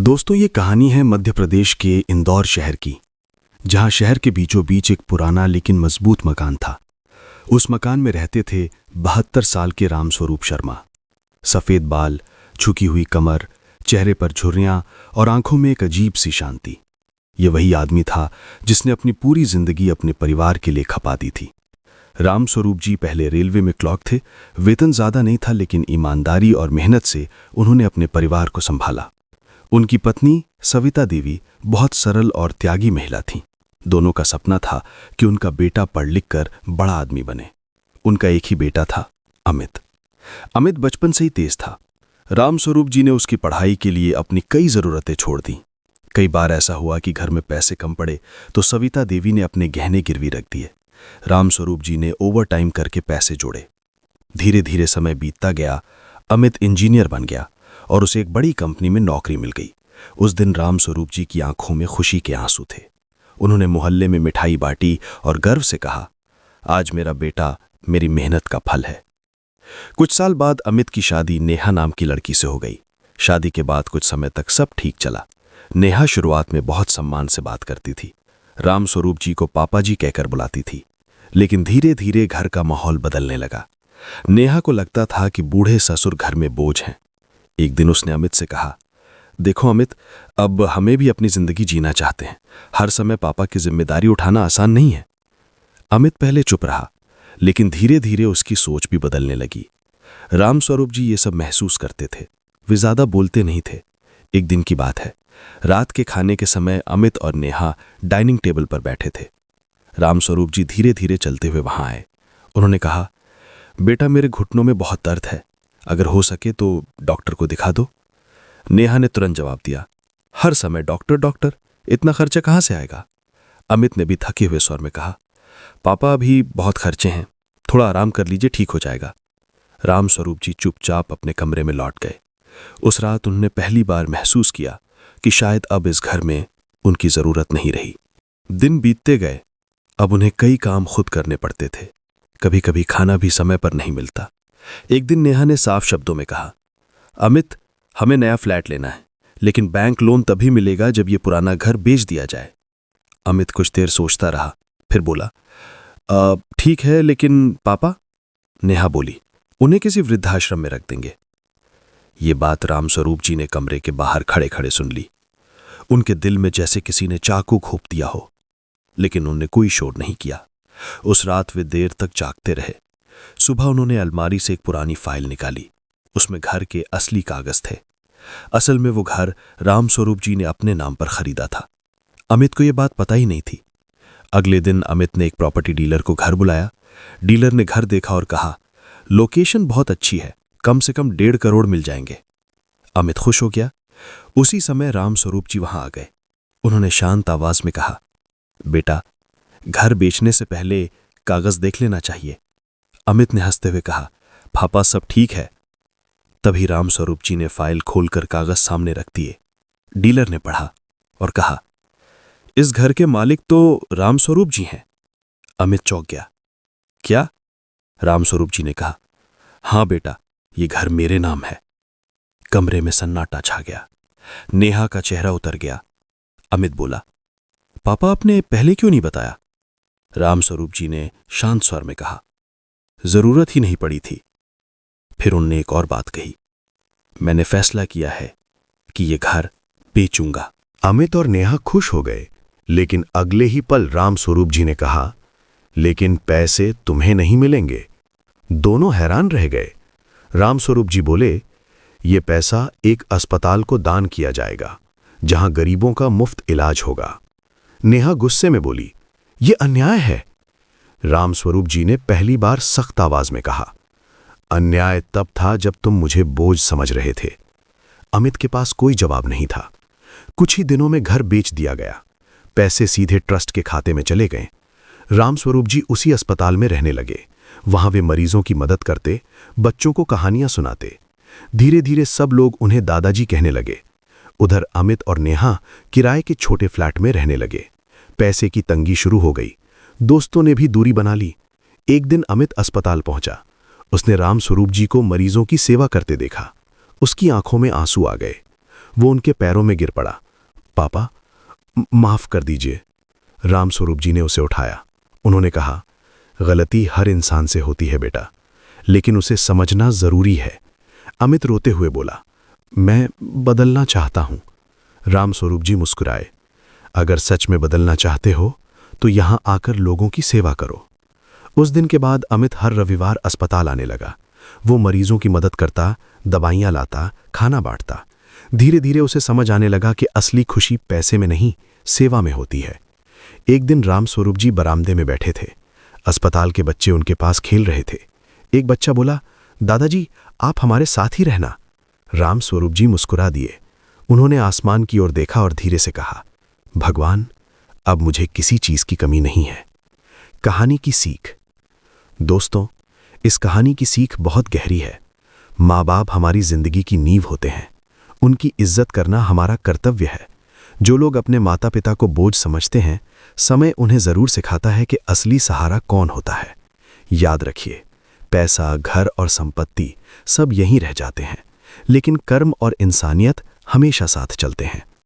दोस्तों, ये कहानी है मध्य प्रदेश के इंदौर शहर की, जहां शहर के बीचों बीच एक पुराना लेकिन मजबूत मकान था। उस मकान में रहते थे 72 साल के रामस्वरूप शर्मा। सफ़ेद बाल, झुकी हुई कमर, चेहरे पर झुर्रियां और आंखों में एक अजीब सी शांति। ये वही आदमी था जिसने अपनी पूरी जिंदगी अपने परिवार के लिए खपा दी थी। रामस्वरूप जी पहले रेलवे में क्लर्क थे। वेतन ज़्यादा नहीं था, लेकिन ईमानदारी और मेहनत से उन्होंने अपने परिवार को संभाला। उनकी पत्नी सविता देवी बहुत सरल और त्यागी महिला थीं। दोनों का सपना था कि उनका बेटा पढ़ लिख कर बड़ा आदमी बने। उनका एक ही बेटा था, अमित। अमित बचपन से ही तेज था। रामस्वरूप जी ने उसकी पढ़ाई के लिए अपनी कई ज़रूरतें छोड़ दी। कई बार ऐसा हुआ कि घर में पैसे कम पड़े तो सविता देवी ने अपने गहने गिरवी रख दिए। रामस्वरूप जी ने ओवर टाइम करके पैसे जोड़े। धीरे धीरे समय बीतता गया। अमित इंजीनियर बन गया और उसे एक बड़ी कंपनी में नौकरी मिल गई। उस दिन रामस्वरूप जी की आंखों में खुशी के आंसू थे। उन्होंने मोहल्ले में मिठाई बांटी और गर्व से कहा, आज मेरा बेटा मेरी मेहनत का फल है। कुछ साल बाद अमित की शादी नेहा नाम की लड़की से हो गई। शादी के बाद कुछ समय तक सब ठीक चला। नेहा शुरुआत में बहुत सम्मान से बात करती थी। रामस्वरूप जी को पापा जी कहकर बुलाती थी। लेकिन धीरे धीरे घर का माहौल बदलने लगा। नेहा को लगता था कि बूढ़े ससुर घर में बोझ हैं। एक दिन उसने अमित से कहा, देखो अमित, अब हमें भी अपनी जिंदगी जीना चाहते हैं। हर समय पापा की जिम्मेदारी उठाना आसान नहीं है। अमित पहले चुप रहा, लेकिन धीरे धीरे उसकी सोच भी बदलने लगी। रामस्वरूप जी ये सब महसूस करते थे। वे ज्यादा बोलते नहीं थे। एक दिन की बात है, रात के खाने के समय अमित और नेहा डाइनिंग टेबल पर बैठे थे। रामस्वरूप जी धीरे धीरे चलते हुए वहां आए। उन्होंने कहा, बेटा, मेरे घुटनों में बहुत दर्द है, अगर हो सके तो डॉक्टर को दिखा दो। नेहा ने तुरंत जवाब दिया, हर समय डॉक्टर डॉक्टर, इतना खर्चा कहां से आएगा। अमित ने भी थके हुए स्वर में कहा, पापा अभी बहुत खर्चे हैं, थोड़ा आराम कर लीजिए, ठीक हो जाएगा। रामस्वरूप जी चुपचाप अपने कमरे में लौट गए। उस रात उन्होंने पहली बार महसूस किया कि शायद अब इस घर में उनकी जरूरत नहीं रही। दिन बीतते गए। अब उन्हें कई काम खुद करने पड़ते थे। कभी कभी खाना भी समय पर नहीं मिलता। एक दिन नेहा ने साफ शब्दों में कहा, अमित, हमें नया फ्लैट लेना है, लेकिन बैंक लोन तभी मिलेगा जब ये पुराना घर बेच दिया जाए। अमित कुछ देर सोचता रहा, फिर बोला, ठीक है, लेकिन पापा। नेहा बोली, उन्हें किसी वृद्धाश्रम में रख देंगे। ये बात रामस्वरूप जी ने कमरे के बाहर खड़े खड़े सुन ली। उनके दिल में जैसे किसी ने चाकू घोंप दिया हो, लेकिन उन्होंने कोई शोर नहीं किया। उस रात वे देर तक जागते रहे। सुबह उन्होंने अलमारी से एक पुरानी फाइल निकाली। उसमें घर के असली कागज थे। असल में वो घर रामस्वरूप जी ने अपने नाम पर खरीदा था। अमित को यह बात पता ही नहीं थी। अगले दिन अमित ने एक प्रॉपर्टी डीलर को घर बुलाया। डीलर ने घर देखा और कहा, लोकेशन बहुत अच्छी है, कम से कम 1.5 करोड़ मिल जाएंगे। अमित खुश हो गया। उसी समय रामस्वरूप जी वहां आ गए। उन्होंने शांत आवाज में कहा, बेटा, घर बेचने से पहले कागज देख लेना चाहिए। अमित ने हंसते हुए कहा, पापा सब ठीक है। तभी रामस्वरूप जी ने फाइल खोलकर कागज सामने रख दिए। डीलर ने पढ़ा और कहा, इस घर के मालिक तो रामस्वरूप जी हैं। अमित चौंक गया। क्या? रामस्वरूप जी ने कहा, हां बेटा, ये घर मेरे नाम है। कमरे में सन्नाटा छा गया। नेहा का चेहरा उतर गया। अमित बोला, पापा आपने पहले क्यों नहीं बताया? रामस्वरूप जी ने शांत स्वर में कहा, जरूरत ही नहीं पड़ी थी। फिर उनने एक और बात कही, मैंने फैसला किया है कि ये घर बेचूंगा। अमित और नेहा खुश हो गए, लेकिन अगले ही पल रामस्वरूप जी ने कहा, लेकिन पैसे तुम्हें नहीं मिलेंगे। दोनों हैरान रह गए। रामस्वरूप जी बोले, ये पैसा एक अस्पताल को दान किया जाएगा, जहां गरीबों का मुफ्त इलाज होगा। नेहा गुस्से में बोली, ये अन्याय है। रामस्वरूप जी ने पहली बार सख्त आवाज में कहा, अन्याय तब था जब तुम मुझे बोझ समझ रहे थे। अमित के पास कोई जवाब नहीं था। कुछ ही दिनों में घर बेच दिया गया। पैसे सीधे ट्रस्ट के खाते में चले गए। रामस्वरूप जी उसी अस्पताल में रहने लगे। वहां वे मरीजों की मदद करते, बच्चों को कहानियां सुनाते। धीरे धीरे सब लोग उन्हें दादाजी कहने लगे। उधर अमित और नेहा किराए के छोटे फ्लैट में रहने लगे। पैसे की तंगी शुरू हो गई। दोस्तों ने भी दूरी बना ली। एक दिन अमित अस्पताल पहुंचा। उसने रामस्वरूप जी को मरीजों की सेवा करते देखा। उसकी आंखों में आंसू आ गए। वो उनके पैरों में गिर पड़ा। पापा, माफ कर दीजिए। रामस्वरूप जी ने उसे उठाया। उन्होंने कहा, गलती हर इंसान से होती है बेटा, लेकिन उसे समझना जरूरी है। अमित रोते हुए बोला, मैं बदलना चाहता हूं। रामस्वरूप जी मुस्कुराए। अगर सच में बदलना चाहते हो तो यहां आकर लोगों की सेवा करो। उस दिन के बाद अमित हर रविवार अस्पताल आने लगा। वो मरीजों की मदद करता, दवाइयां लाता, खाना बांटता। धीरे धीरे उसे समझ आने लगा कि असली खुशी पैसे में नहीं, सेवा में होती है। एक दिन रामस्वरूप जी बरामदे में बैठे थे। अस्पताल के बच्चे उनके पास खेल रहे थे। एक बच्चा बोला, दादाजी, आप हमारे साथ ही रहना। रामस्वरूप जी मुस्कुरा दिए। उन्होंने आसमान की ओर देखा और धीरे से कहा, भगवान, अब मुझे किसी चीज की कमी नहीं है। कहानी की सीख। दोस्तों, इस कहानी की सीख बहुत गहरी है। माँ बाप हमारी जिंदगी की नींव होते हैं। उनकी इज्जत करना हमारा कर्तव्य है। जो लोग अपने माता पिता को बोझ समझते हैं, समय उन्हें जरूर सिखाता है कि असली सहारा कौन होता है। याद रखिए, पैसा, घर और संपत्ति सब यहीं रह जाते हैं, लेकिन कर्म और इंसानियत हमेशा साथ चलते हैं।